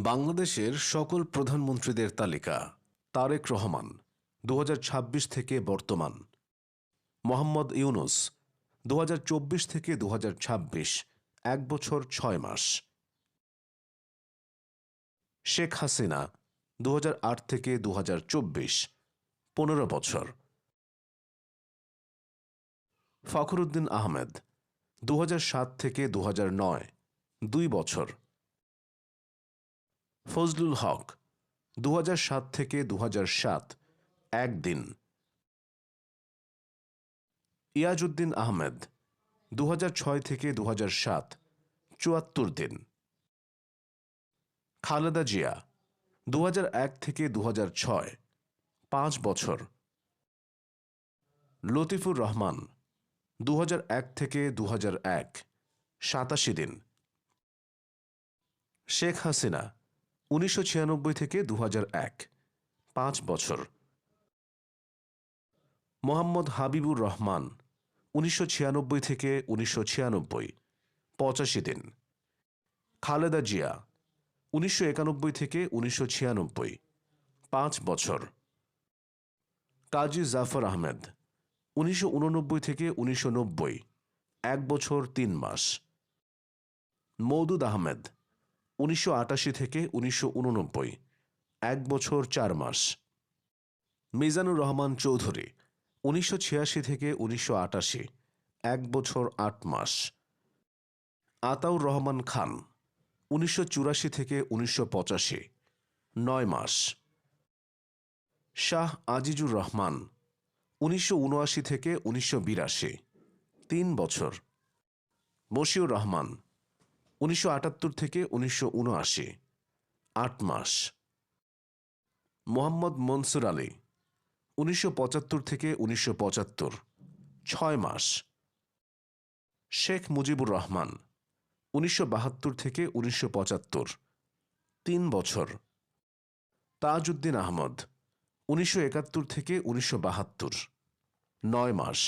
বাংলাদেশের সকল প্রধানমন্ত্রীদের তালিকা। তারেক রহমান 2026 থেকে বর্তমান। মোহাম্মদ ইউনুস 2024 থেকে 2026, 1 বছর 6 মাস। শেখ হাসিনা 2008 থেকে 2024, 15 বছর। ফখরুদ্দিন আহমেদ 2007 থেকে 2009, 2 বছর। ফজলুল হক 2007 থেকে 2007, 1 দিন। ইয়াজউদ্দিন আহমেদ 2006 থেকে 2007, 74 দিন। খালেদা জিয়া 2001 থেকে 2006, 5 বছর। লতিফুর রহমান 2001 থেকে 2001, 87 দিন। শেখ হাসিনা 1996 থেকে 2001, 5 বছর। মোহাম্মদ হাবিবুর রহমান 1996 থেকে 1996, 85 দিন। খালেদা জিয়া 1991 থেকে 1996, 5 বছর। কাজী জাফর আহমেদ 1989 থেকে 1990, 1 বছর 3 মাস। মওদুদ আহমেদ 1988 থেকে 1989, 1 বছর 4 মাস। মিজানুর রহমান চৌধুরী 1986 থেকে 1988, 1 বছর 8 মাস। আতাউর রহমান খান 1984 থেকে 1985, 9 মাস। শাহ আজিজুর রহমান 1979 থেকে 1982, 3 বছর। মশিউর রহমান 1978 থেকে 1979, 8 মাস। মোহাম্মদ মনসুর আলী 1975 থেকে 1975, 6 মাস। শেখ মুজিবুর রহমান 1972 থেকে 1975, 3 বছর। তাজউদ্দিন আহমদ 1971 থেকে 1972, 9 মাস।